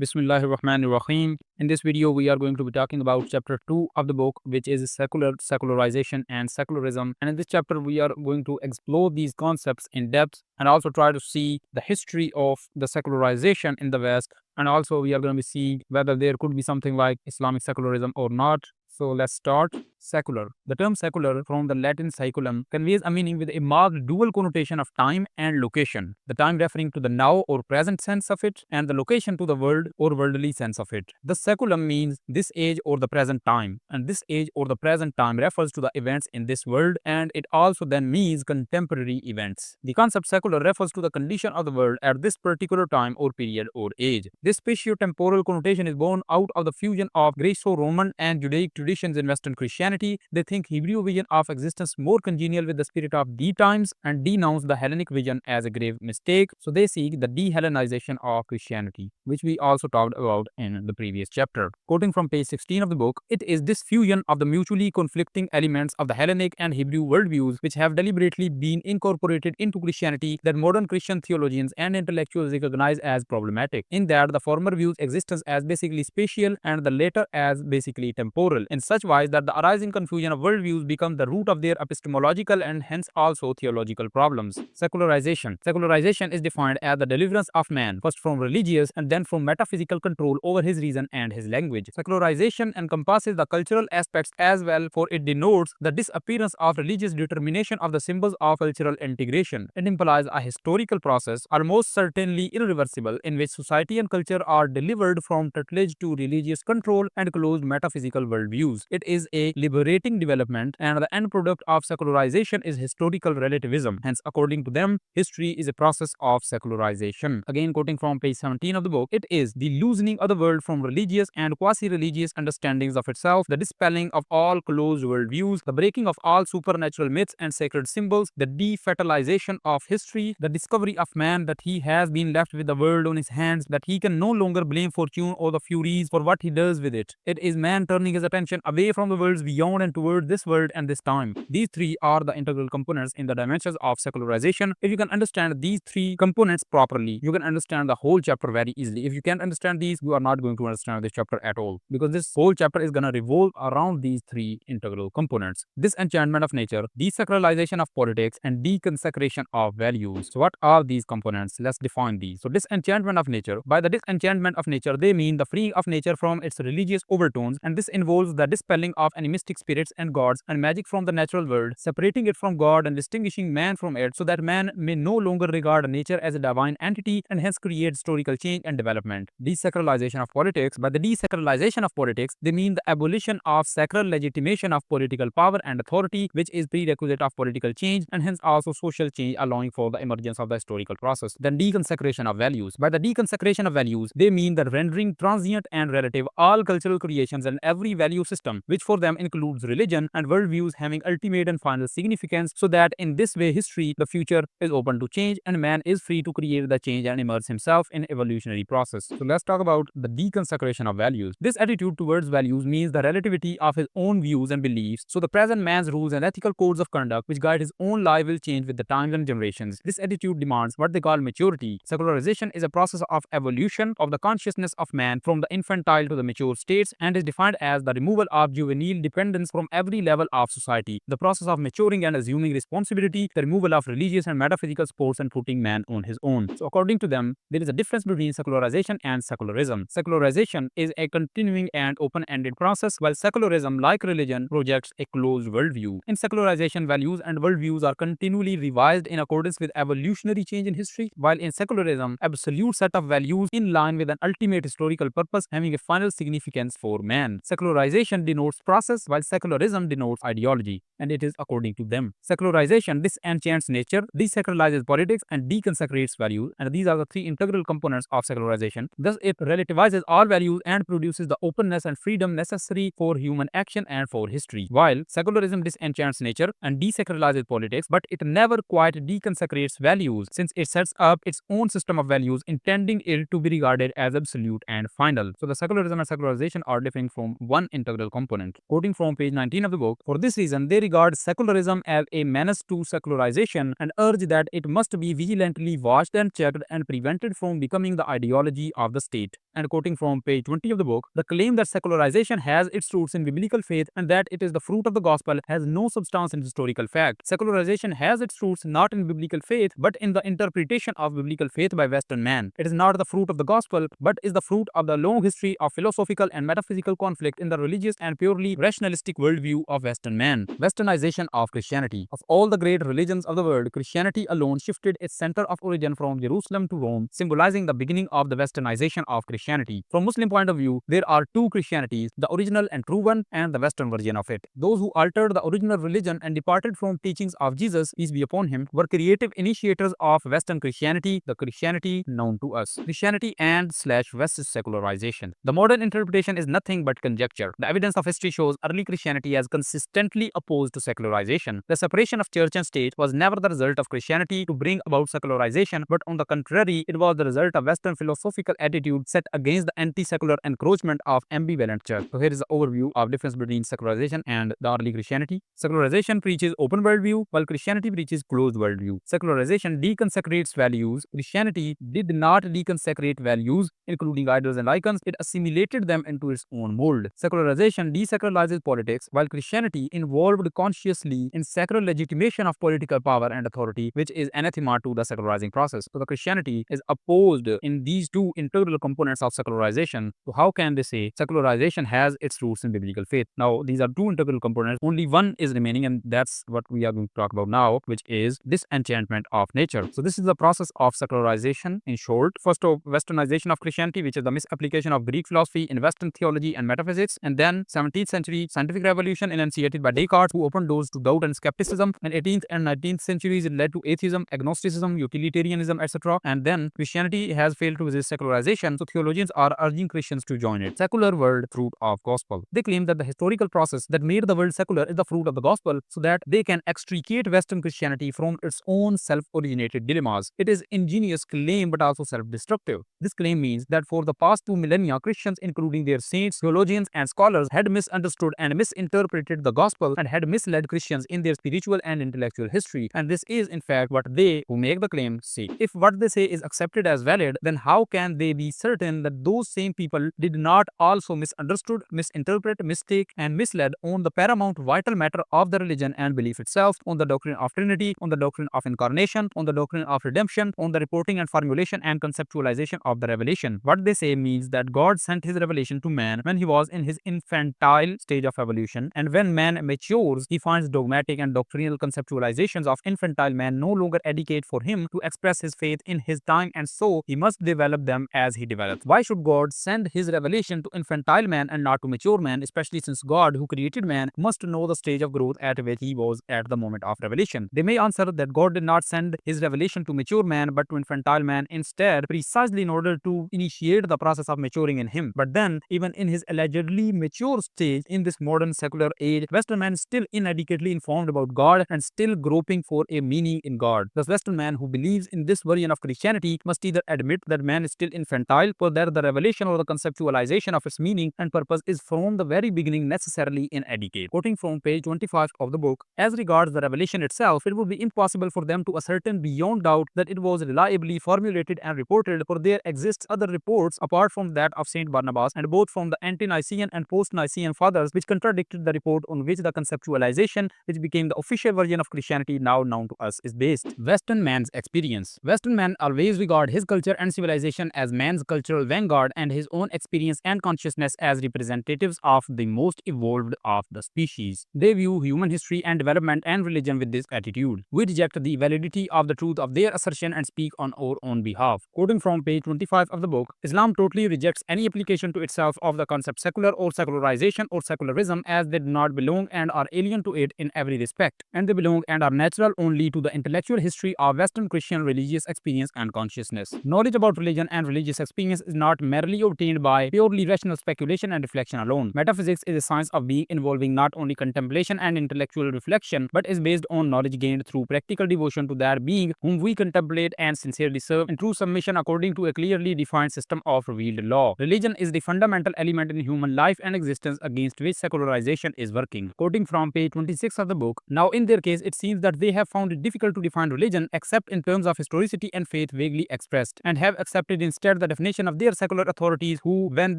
Bismillahir Rahmanir Rahim. In this video, we are going to be talking about chapter 2 of the book, which is secularization and secularism. And in this chapter, we are going to explore these concepts in depth and also try to see the history of the secularization in the West. And also, we are going to be seeing whether there could be something like Islamic secularism or not. So let's start. Secular. The term secular from the Latin saeculum conveys a meaning with a marked dual connotation of time and location. The time referring to the now or present sense of it, and the location to the world or worldly sense of it. The seculum means this age or the present time, and this age or the present time refers to the events in this world, and it also then means contemporary events. The concept secular refers to the condition of the world at this particular time or period or age. This spatio-temporal connotation is born out of the fusion of Greco-Roman and Judaic traditions in Western Christianity. They think Hebrew vision of existence more congenial with the spirit of the times and denounce the Hellenic vision as a grave mistake. So they seek the de-Hellenization of Christianity, which we also talked about in the previous chapter. Quoting from page 16 of the book, it is this fusion of the mutually conflicting elements of the Hellenic and Hebrew worldviews which have deliberately been incorporated into Christianity that modern Christian theologians and intellectuals recognize as problematic, in that the former views existence as basically spatial and the later as basically temporal, in such wise that the arising confusion of worldviews become the root of their epistemological and hence also theological problems. Secularization. Secularization is defined as the deliverance of man, first from religious and then from metaphysical control over his reason and his language. Secularization encompasses the cultural aspects as well, for it denotes the disappearance of religious determination of the symbols of cultural integration. It implies a historical process, almost certainly irreversible, in which society and culture are delivered from tutelage to religious control and closed metaphysical worldviews. It is a liberating development, and the end product of secularization is historical relativism. Hence, according to them, history is a process of secularization. Again, quoting from page 17 of the book, it is the loosening of the world from religious and quasi-religious understandings of itself, the dispelling of all closed worldviews, the breaking of all supernatural myths and sacred symbols, the de-fatalization of history, the discovery of man that he has been left with the world on his hands, that he can no longer blame fortune or the Furies for what he does with it. It is man turning his attention away from the worlds beyond and toward this world and this time. These three are the integral components in the dimensions of secularization. If you can understand these three components properly, you can understand the whole chapter very easily. If you can't understand these, you are not going to understand this chapter at all, because this whole chapter is going to revolve around these three integral components: disenchantment of nature, desacralization of politics, and deconsecration of values. So what are these components? Let's define these. So disenchantment of nature. By the disenchantment of nature, they mean the freeing of nature from its religious overtones, and this involves the dispelling of animistic spirits and gods and magic from the natural world, separating it from God and distinguishing man from it, so that man may no longer regard nature as a divine entity and hence create historical change and development. Desacralization of politics. By the desacralization of politics, they mean the abolition of sacral legitimation of political power and authority, which is prerequisite of political change and hence also social change, allowing for the emergence of the historical process. Then deconsecration of values. By the deconsecration of values, they mean the rendering transient and relative all cultural creations and every value system, which for them includes religion and worldviews, having ultimate and final significance, so that in this way history, the future, is open to change and man is free to create the change and immerse himself in evolutionary process. So let's talk about the deconsecration of values. This attitude towards values means the relativity of his own views and beliefs, so the present man's rules and ethical codes of conduct which guide his own life will change with the times and generations. This attitude demands what they call maturity. Secularization is a process of evolution of the consciousness of man from the infantile to the mature states, and is defined as the removal of juvenile dependence from every level of society, the process of maturing and assuming responsibility, the removal of religious and metaphysical supports, and putting man on his own. So according to them, there is a difference between secularization and secularism. Secularization is a continuing and open-ended process, while secularism, like religion, projects a closed worldview. In secularization, values and worldviews are continually revised in accordance with evolutionary change in history, while in secularism, absolute set of values in line with an ultimate historical purpose having a final significance for man. Secularization denotes process, while secularism denotes ideology, and it is according to them. Secularization disenchants nature, desacralizes politics, and deconsecrates values, and these are the three integral components of secularization. Thus, it relativizes all values and produces the openness and freedom necessary for human action and for history. While secularism disenchants nature and desacralizes politics, but it never quite deconsecrates values, since it sets up its own system of values, intending it to be regarded as absolute and final. So the secularism and secularization are differing from one integral component. Quoting from from page 19 of the book. For this reason, they regard secularism as a menace to secularization and urge that it must be vigilantly watched and checked and prevented from becoming the ideology of the state. And quoting from page 20 of the book, the claim that secularization has its roots in biblical faith and that it is the fruit of the gospel has no substance in historical fact. Secularization has its roots not in biblical faith but in the interpretation of biblical faith by Western man. It is not the fruit of the gospel but is the fruit of the long history of philosophical and metaphysical conflict in the religious and purely rationalistic worldview of Western man. Westernization of Christianity. Of all the great religions of the world, Christianity alone shifted its center of origin from Jerusalem to Rome, symbolizing the beginning of the westernization of Christianity. From Muslim point of view, there are two Christianities, the original and true one and the Western version of it. Those who altered the original religion and departed from teachings of Jesus, peace be upon him, were creative initiators of Western Christianity, the Christianity known to us. Christianity and/West secularization. The modern interpretation is nothing but conjecture. The evidence of history shows early Christianity as consistently opposed to secularization. The separation of church and state was never the result of Christianity to bring about secularization, but on the contrary, it was the result of Western philosophical attitude set against the anti-secular encroachment of ambivalent church. So here is the overview of difference between secularization and the early Christianity. Secularization preaches open worldview, while Christianity preaches closed worldview. Secularization deconsecrates values. Christianity did not deconsecrate values, including idols and icons. It assimilated them into its own mold. Secularization desacralizes politics, while Christianity involved consciously in sacral legitimation of political power and authority, which is anathema to the secularizing process. So the Christianity is opposed in these two integral components of secularization. So how can they say secularization has its roots in biblical faith? Now, these are two integral components. Only one is remaining, and that's what we are going to talk about now, which is disenchantment of nature. So this is the process of secularization in short. First of westernization of Christianity, which is the misapplication of Greek philosophy in Western theology and metaphysics, and then 17th century scientific revolution enunciated by Descartes, who opened doors to doubt and skepticism. And 18th and 19th centuries, it led to atheism, agnosticism, utilitarianism, etc. And then Christianity has failed to resist secularization, so theologians are urging Christians to join it. Secular world, fruit of gospel. They claim that the historical process that made the world secular is the fruit of the gospel, so that they can extricate Western Christianity from its own self-originated dilemmas. It is ingenious claim but also self-destructive. This claim means that for the past 2 millennia, Christians, including their saints, theologians, and scholars, had misunderstood and misinterpreted the gospel and had misled Christians in their spiritual and intellectual history. And this is in fact what they who make the claim say. If what they say is accepted as valid, then how can they be certain that those same people did not also misunderstood, misinterpret, mistake, and misled on the paramount vital matter of the religion and belief itself, on the doctrine of Trinity, on the doctrine of incarnation, on the doctrine of redemption, on the reporting and formulation and conceptualization of the revelation? What they say means that God sent his revelation to man when he was in his infantile stage of evolution, and when man matures, he finds dogmatic and doctrinal conceptualizations of infantile man no longer adequate for him to express his faith in his time, and so he must develop them as he develops. Why should God send his revelation to infantile man and not to mature man, especially since God, who created man, must know the stage of growth at which he was at the moment of revelation? They may answer that God did not send his revelation to mature man but to infantile man instead, precisely in order to initiate the process of maturing in him. But then, even in his allegedly mature stage in this modern secular age, Western man is still inadequately informed about God and still groping for a meaning in God. The Western man who believes in this version of Christianity must either admit that man is still infantile, or that the revelation or the conceptualization of its meaning and purpose is from the very beginning necessarily inadequate. Quoting from page 25 of the book, as regards the revelation itself, it would be impossible for them to ascertain beyond doubt that it was reliably formulated and reported, for there exists other reports apart from that of Saint Barnabas, and both from the ante-Nicene and post-Nicene fathers, which contradicted the report on which the conceptualization, which became the official version of Christianity now known to us, is based. Western man's experience. Western man always regard his culture and civilization as man's cultural vanguard and his own experience and consciousness as representatives of the most evolved of the species. They view human history and development and religion with this attitude. We reject the validity of the truth of their assertion and speak on our own behalf. Quoting from page 25 of the book, Islam totally rejects any application to itself of the concept secular or secularization or secularism, as they do not belong and are alien to it in every respect, and they belong and are natural only to the intellectual history of Western Christian religious experience and consciousness. Knowledge about religion and religious experience is not merely obtained by purely rational speculation and reflection alone. Metaphysics is a science of being involving not only contemplation and intellectual reflection, but is based on knowledge gained through practical devotion to that being whom we contemplate and sincerely serve in true submission according to a clearly defined system of revealed law. Religion is the fundamental element in human life and existence against which secularization is working. Quoting from page 26 of the book, now in their case, it seems that they have found it difficult to define religion except in terms of historicity and faith vaguely expressed, and have accepted instead the definition of their secular authorities who, when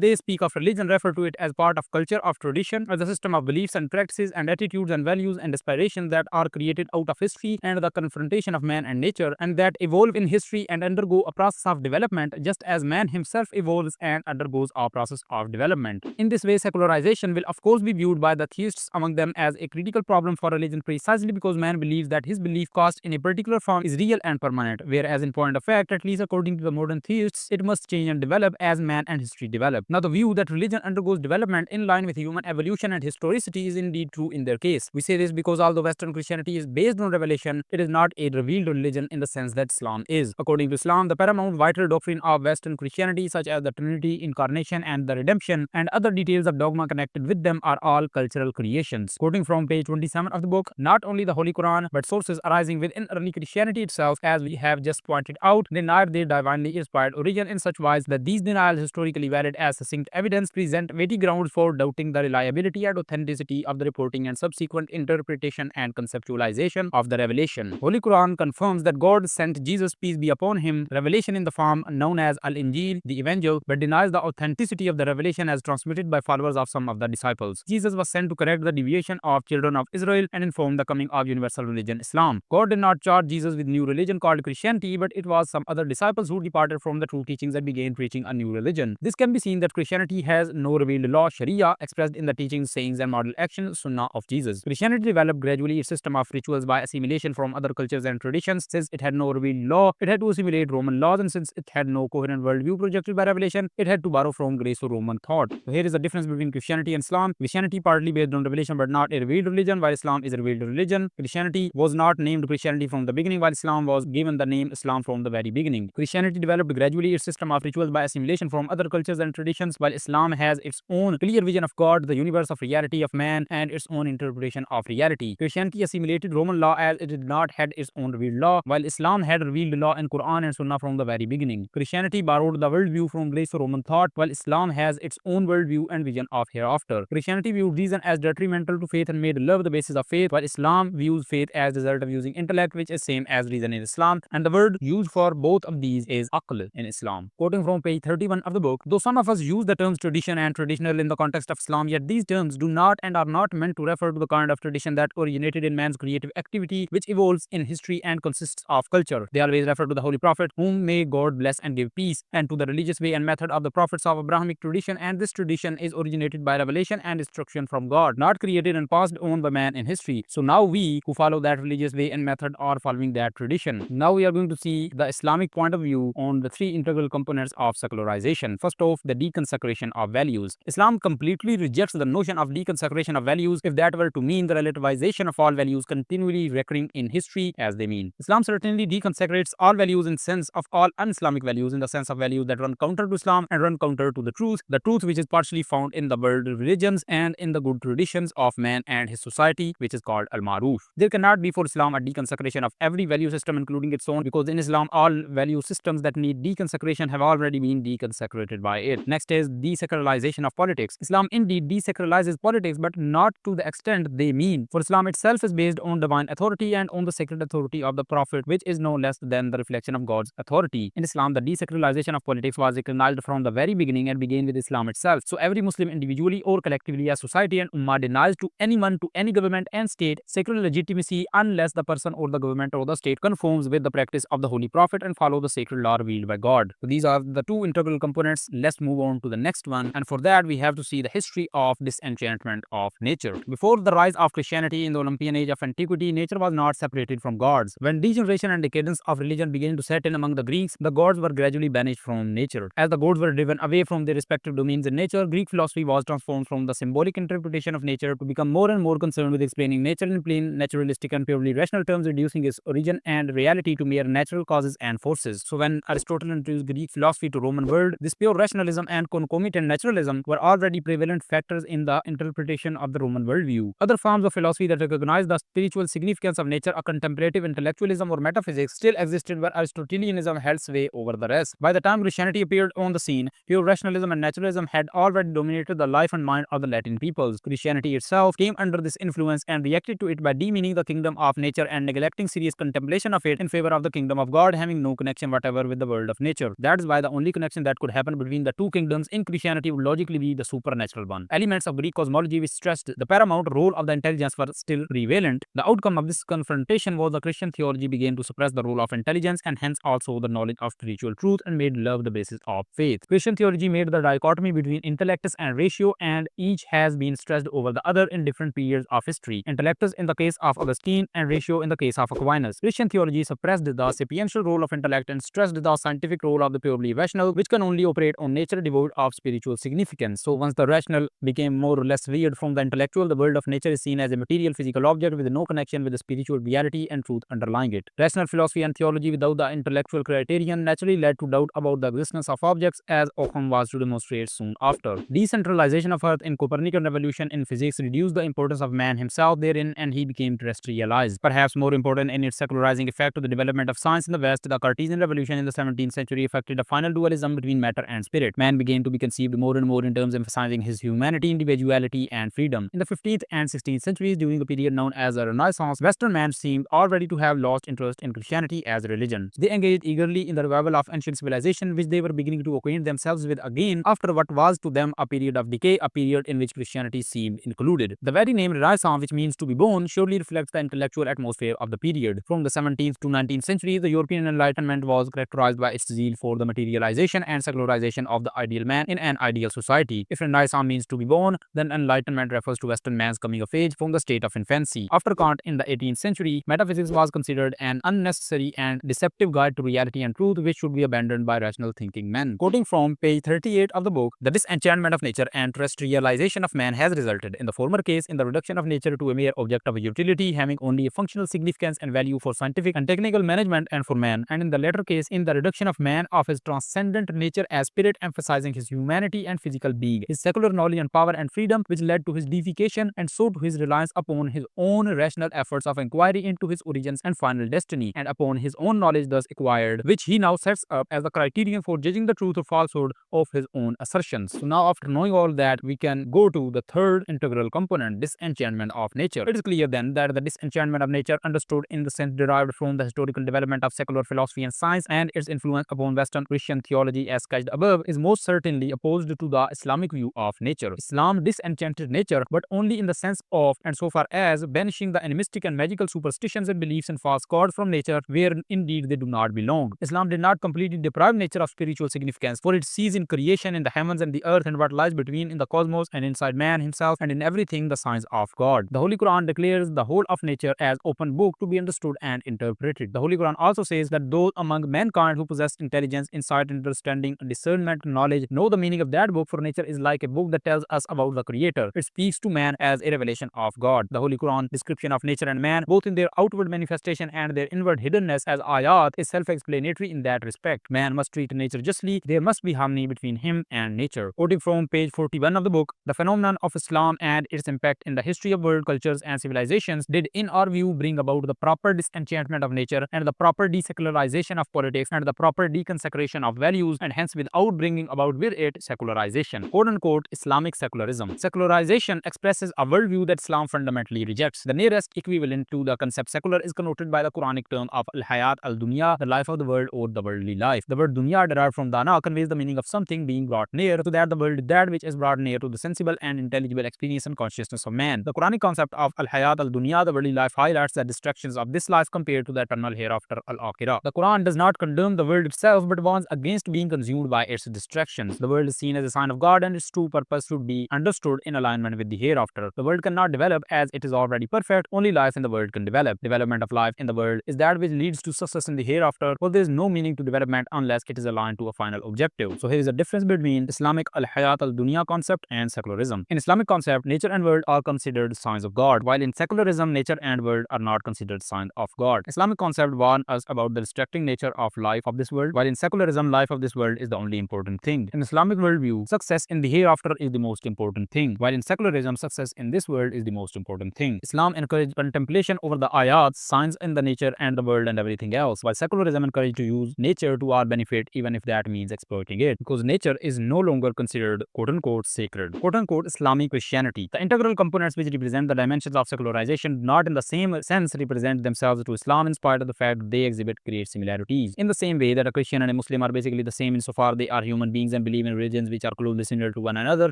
they speak of religion, refer to it as part of culture, of tradition, or the system of beliefs and practices and attitudes and values and aspirations that are created out of history and the confrontation of man and nature, and that evolve in history and undergo a process of development just as man himself evolves and undergoes a process of development. In this way, secularization will of course be viewed by the theists among them as a critical problem for religion precisely because man believes that his belief cast in a particular form is real and permanent, whereas in point of fact, at least according to the modern theists, it must change and develop as man and history develop. Now, the view that religion undergoes development in line with human evolution and historicity is indeed true in their case. We say this because although Western Christianity is based on revelation, it is not a revealed religion in the sense that Islam is. According to Islam, the paramount vital doctrine of Western Christianity, such as the Trinity, Incarnation, and the Redemption, and other details of dogma connected with them, are all cultural creations. Quoting from page 27 of the book, not only the Holy Quran, but sources arising within early Christianity itself, as we have just pointed out, denied their divinely inspired origin in such wise that these denials, historically valid as succinct evidence, present weighty grounds for doubting the reliability and authenticity of the reporting and subsequent interpretation and conceptualization of the revelation. Holy Quran confirms that God sent Jesus, peace be upon him, revelation in the form known as Al-Injil, the Evangel, but denies the authenticity of the revelation as transmitted by followers of some of the disciples. Jesus was sent to correct the deviation of children of Israel and inform the coming of universal religion Islam. God did not charge Jesus with new religion called Christianity, but it was some other disciples who departed from the true teachings and began preaching a new religion. This can be seen that Christianity has no revealed law, Sharia, expressed in the teachings, sayings, and model actions, Sunnah of Jesus. Christianity developed gradually its system of rituals by assimilation from other cultures and traditions. Since it had no revealed law, it had to assimilate Roman laws, and since it had no coherent worldview projected by revelation, it had to borrow from Greco-Roman thought. So here is the difference between Christianity and Islam. Christianity partly based on revelation but not a revealed religion, while Islam is a revealed religion. Christianity was not named Christianity from the beginning, while Islam was given the name Islam from the very beginning. Christianity developed gradually its system of rituals by assimilation from other cultures and traditions, while Islam has its own clear vision of God, the universe, of reality, of man, and its own interpretation of reality. Christianity assimilated Roman law as it did not had its own revealed law, while Islam had revealed law in Quran and Sunnah from the very beginning. Christianity borrowed the worldview from Greco-Roman thought, while Islam has its own worldview and vision of hereafter. Christianity viewed reason as detrimental to faith and made love the basis of faith, while Islam views faith as the result of using intellect, which is same as reason in Islam, and the word used for both of these is aql in Islam. Quoting from page 31 of the book, though some of us use the terms tradition and traditional in the context of Islam, yet these terms do not and are not meant to refer to the kind of tradition that originated in man's creative activity, which evolves in history and consists of culture. They always refer to the Holy Prophet, whom may God bless and give peace, and to the religious way and method of the prophets of Abrahamic tradition, and this tradition is originated by revelation and instruction from God, not created and passed on by man in history. So now we who follow that religious way and method are following that tradition. Now we are going to see the Islamic point of view on the three integral components of secularization. First off, the deconsecration of values. Islam completely rejects the notion of deconsecration of values, if that were to mean the relativization of all values continually recurring in history as they mean. Islam certainly deconsecrates all values in sense of all un-Islamic values, in the sense of values that run counter to Islam and run counter to the truth which is partially found in the world religions and in the good traditions of man and his society, which is called al-Maruf. There cannot be for Islam a deconsecration of every value system including its own, because in Islam all value systems that need deconsecration have already been deconsecrated by it. Next is desecularization of politics. Islam indeed desacralizes politics, but not to the extent they mean, for Islam itself is based on divine authority and on the sacred authority of the Prophet, which is no less than the reflection of God's authority. In Islam, the desacralization of politics was recognized from the very beginning and began with Islam itself. So every Muslim individually or collectively as society and ummah denies to anyone, to any government and state, secular legitimacy unless the person or the government or the state conforms with the practice of the Holy Prophet and follow the sacred law revealed by God. So these are the two integral components. Let's move on to the next one, and for that we have to see the history of disenchantment of nature. Before the rise of Christianity in the Olympian age of antiquity, nature was not separated from gods. When degeneration and decadence of religion began to set in among the Greeks, the gods were gradually banished from nature. As the gods were driven away from their respective domains in nature, Greek philosophy was transformed from the symbolic interpretation of nature to become more and more concerned with explaining nature in plain, naturalistic, and purely rational terms, reducing its origin and reality to mere natural causes and forces. So when Aristotle introduced Greek philosophy to Roman world, this pure rationalism and concomitant naturalism were already prevalent factors in the interpretation of the Roman worldview. Other forms of philosophy that recognize the spiritual significance of nature, a contemplative intellectualism or metaphysics, still existed, where Aristotelianism held sway over the rest. By the time Christianity appeared on the scene, pure rationalism and naturalism had already dominated the life and mind of the latter Latin peoples. Christianity itself came under this influence and reacted to it by demeaning the kingdom of nature and neglecting serious contemplation of it in favor of the kingdom of God, having no connection whatever with the world of nature. That is why the only connection that could happen between the two kingdoms in Christianity would logically be the supernatural one. Elements of Greek cosmology which stressed the paramount role of the intelligence were still prevalent. The outcome of this confrontation was the Christian theology began to suppress the role of intelligence and hence also the knowledge of spiritual truth and made love the basis of faith. Christian theology made the dichotomy between intellectus and ratio, and each has been stressed over the other in different periods of history. Intellectus in the case of Augustine and ratio in the case of Aquinas. Christian theology suppressed the sapiential role of intellect and stressed the scientific role of the purely rational, which can only operate on nature devoid of spiritual significance. So once the rational became more or less weird from the intellectual, the world of nature is seen as a material physical object with no connection with the spiritual reality and truth underlying it. Rational philosophy and theology without the intellectual criterion naturally led to doubt about the existence of objects, as Occam was to demonstrate soon after. Decentralization of Earth in Copernican revolution in physics reduced the importance of man himself therein, and he became terrestrialized. Perhaps more important in its secularizing effect to the development of science in the West, the Cartesian revolution in the 17th century affected a final dualism between matter and spirit. Man began to be conceived more and more in terms emphasizing his humanity, individuality, and freedom. In the 15th and 16th centuries, during a period known as the Renaissance, Western man seemed already to have lost interest in Christianity as a religion. They engaged eagerly in the revival of ancient civilization, which they were beginning to acquaint themselves with again after what was to them a period of decay, a period in which Christianity seemed included. The very name Renaissance, which means to be born, surely reflects the intellectual atmosphere of the period. From the 17th to 19th century, the European Enlightenment was characterized by its zeal for the materialization and secularization of the ideal man in an ideal society. If Renaissance means to be born, then Enlightenment refers to Western man's coming of age from the state of infancy. After Kant in the 18th century, metaphysics was considered an unnecessary and deceptive guide to reality and truth, which should be abandoned by rational thinking men. Quoting from page 38 of the book, the disenchantment of nature and terrestrialization of man has resulted, in the former case, in the reduction of nature to a mere object of utility, having only a functional significance and value for scientific and technical management and for man, and in the latter case, in the reduction of man of his transcendent nature as spirit, emphasizing his humanity and physical being, his secular knowledge and power and freedom, which led to his deification and so to his reliance upon his own rational efforts of inquiry into his origins and final destiny, and upon his own knowledge thus acquired, which he now sets up as the criterion for judging the truth or falsehood of his own assertions. So now, after knowing all that, we can go to the third integral component, disenchantment of nature. It is clear then that the disenchantment of nature, understood in the sense derived from the historical development of secular philosophy and science and its influence upon Western Christian theology as sketched above, is most certainly opposed to the Islamic view of nature. Islam disenchanted nature, but only in the sense of and so far as banishing the animistic and magical superstitions and beliefs in false gods from nature, where indeed they do not belong. Islam did not completely deprive nature of spiritual significance, for it sees in creation, in the heavens and the earth, and what lies between, in the cosmos and inside man himself, and in everything the signs of God. The Holy Quran declares the whole of nature as open book to be understood and interpreted. The Holy Quran also says that those among mankind who possess intelligence, insight, understanding, discernment, knowledge, know the meaning of that book, for nature is like a book that tells us about the Creator. It speaks to man as a revelation of God. The Holy Quran description of nature and man, both in their outward manifestation and their inward hiddenness as ayat, is self-explanatory in that respect. Man must treat nature justly. There must be harmony between him and nature. Quoting from page 41 of the book, the phenomenon of Islam and its impact in the history of world cultures and civilizations did, in our view, bring about the proper disenchantment of nature and the proper desecularization of politics and the proper deconsecration of values, and hence without bringing about with it secularization. Quote unquote Islamic secularism. Secularization expresses a worldview that Islam fundamentally rejects. The nearest equivalent to the concept secular is connoted by the Quranic term of al-hayat al-dunya, the life of the world or the worldly life. The word dunya, derived from dana, conveys the meaning of something being brought near, so that the world is that which is brought near to the sensible and intelligible experience and consciousness of man. The Quranic concept of al-hayat al-dunya, the worldly life, highlights the distractions of this life compared to the eternal hereafter al-akhirah. The Quran does not condemn the world itself, but warns against being consumed by its distractions. The world is seen as a sign of God, and its true purpose should be understood in alignment with the hereafter. The world cannot develop as it is already perfect. Only life in the world can develop. Development of life in the world is that which leads to success in the hereafter, for there is no meaning to development unless it is aligned to a final objective. So here is a difference between Islamic al-hayat al-dunya concept and secularism. In Islamic concept, nature and world are considered signs of God, while in secularism, nature and world are not considered signs of God. Islamic concept warns us about the distracting nature of life of this world, while in secularism, life of this world is the only important thing. In Islamic worldview, success in the hereafter is the most important thing, while in secularism, success in this world is the most important thing. Islam encouraged contemplation over the ayats, signs in the nature and the world and everything else, while secularism encouraged to use nature to our benefit, even if that means exploiting it, because nature is no longer considered quote-unquote sacred. Quote-unquote quote-unquote Islamic Christianity. The integral components which represent the dimensions of secularization do not in the same sense represent themselves to Islam in spite of the fact that they exhibit great similarities. In the same way that a Christian and a Muslim are basically the same insofar they are human beings and believe in religions which are closely similar to one another,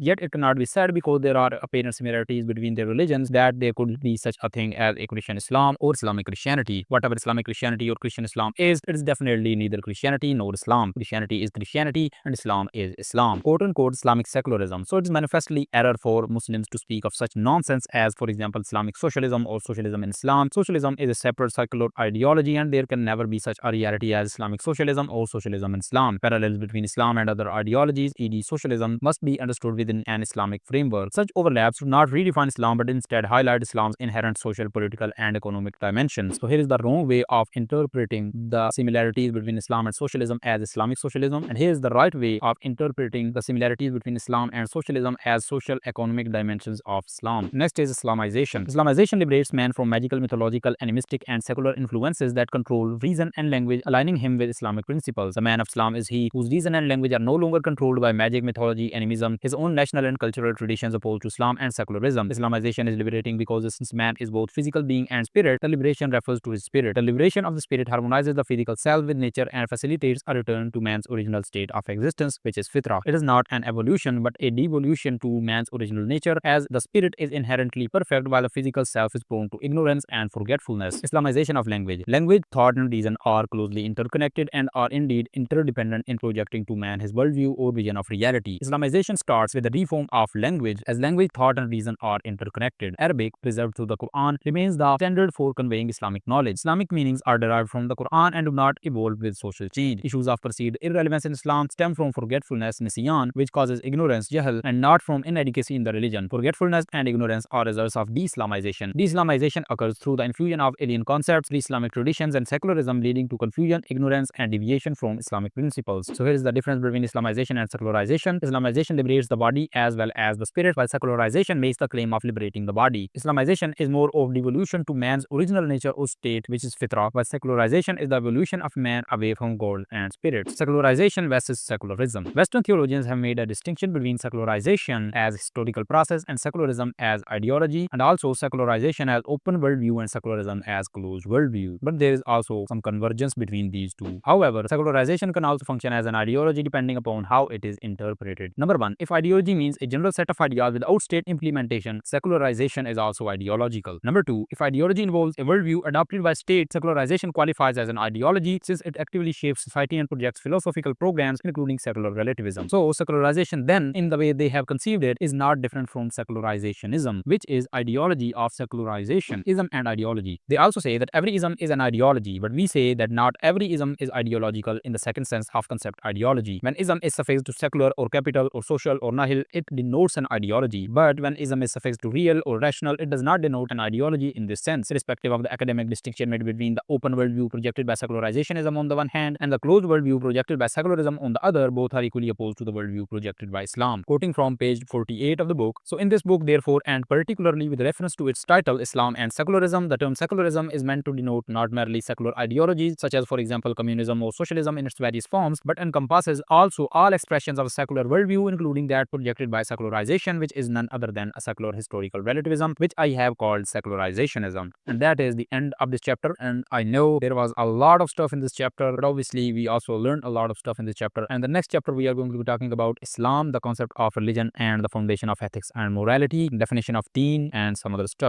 yet it cannot be said because there are apparent similarities between their religions that there could be such a thing as a Christian Islam or Islamic Christianity. Whatever Islamic Christianity or Christian Islam is, it is definitely neither Christianity nor Islam. Christianity is Christianity and Islam is Islam. Quote-unquote Islamic secularism. So it is manifestly error for Muslims to speak of such nonsense as, for example, Islamic socialism or socialism in Islam. Socialism is a separate secular ideology and there can never be such a reality as Islamic socialism or socialism in Islam. Parallels between Islam and other ideologies, e.g. socialism, must be understood within an Islamic framework. Such overlaps do not redefine Islam but instead highlight Islam's inherent social, political and economic dimensions. So here is the wrong way of interpreting the similarities between Islam and socialism as Islamic socialism, and here is the right way of interpreting the similarities between Islam and socialism as social economic dimensions of Islam. Next is Islamization. Islamization liberates man from magical, mythological, animistic and secular influences that control reason and language, aligning him with Islamic principles. The man of Islam is he whose reason and language are no longer controlled by magic, mythology, animism, his own national and cultural traditions opposed to Islam and secularism. Islamization is liberating because since man is both physical being and spirit, the liberation refers to his spirit. The liberation of the spirit harmonizes the physical self with nature and facilitates a return to man's original state of existence, which is fitrah. It is not an evolution but a devolution to man's original nature, as the spirit is inherently perfect while the physical self is prone to ignorance and forgetfulness. Islamization of language. Language, thought and reason are closely interconnected and are indeed interdependent in projecting to man his worldview or vision of reality. Islamization starts with the reform of language, as language, thought and reason are interconnected. Arabic, preserved through the Quran, remains the standard for conveying Islamic knowledge. Islamic meanings are derived from the Quran and do not evolve with social change. Issues of perceived irrelevance in Islam stem from forgetfulness, nisyan, which causes ignorance, jahl, and not from inadequacy in the religion. Forgetfulness and ignorance are results of de-Islamization. De-Islamization occurs through the infusion of alien concepts, pre-Islamic traditions, and secularism, leading to confusion, ignorance, and deviation from Islamic principles. So here is the difference between Islamization and secularization. Islamization liberates the body as well as the spirit, while secularization makes the claim of liberating the body. Islamization is more of devolution to man's original nature or state, which is fitrah, while secularization is the evolution of man away from God and spirit. Secularization versus secularism. Western theologians have made a distinction between secularization as historical process and secularism as ideology, and also secularization as open worldview and secularism as closed worldview. But there is also some convergence between these two. However, secularization can also function as an ideology depending upon how it is interpreted. Number one, if ideology means a general set of ideas without state implementation, secularization is also ideological. Number two, if ideology involves a worldview adopted by state, secularization qualifies as an ideology since it actively shapes society and projects philosophical programs including secular relativism. So secularization then, in the way they have conceived it, is not different from secularizationism, which is ideology of secularization, ism and ideology. They also say that every ism is an ideology, but we say that not every ism is ideological in the second sense of concept ideology. When ism is suffixed to secular or capital or social or nihil, it denotes an ideology. But when ism is suffixed to real or rational, it does not denote an ideology in this sense, irrespective of the academic distinction made between the open worldview projected by secularizationism on the one hand and the closed worldview projected by secularism on the other. Both are equally opposed to the worldview projected by Islam. Quoting from page 48 of the book, so in this book, therefore, and particularly with reference to its title, Islam and Secularism, the term secularism is meant to denote not merely secular ideologies, such as, for example, communism or socialism in its various forms, but encompasses also all expressions of a secular worldview, including that projected by secularization, which is none other than a secular historical relativism, which I have called secularizationism. And that is the end of this chapter. And I know there was a lot of stuff in this chapter, but obviously we also learned a lot of stuff in this chapter. And the next chapter, we are going to be talking about Islam, the concept of religion and the foundation of ethics and morality, definition of deen, and some other stuff.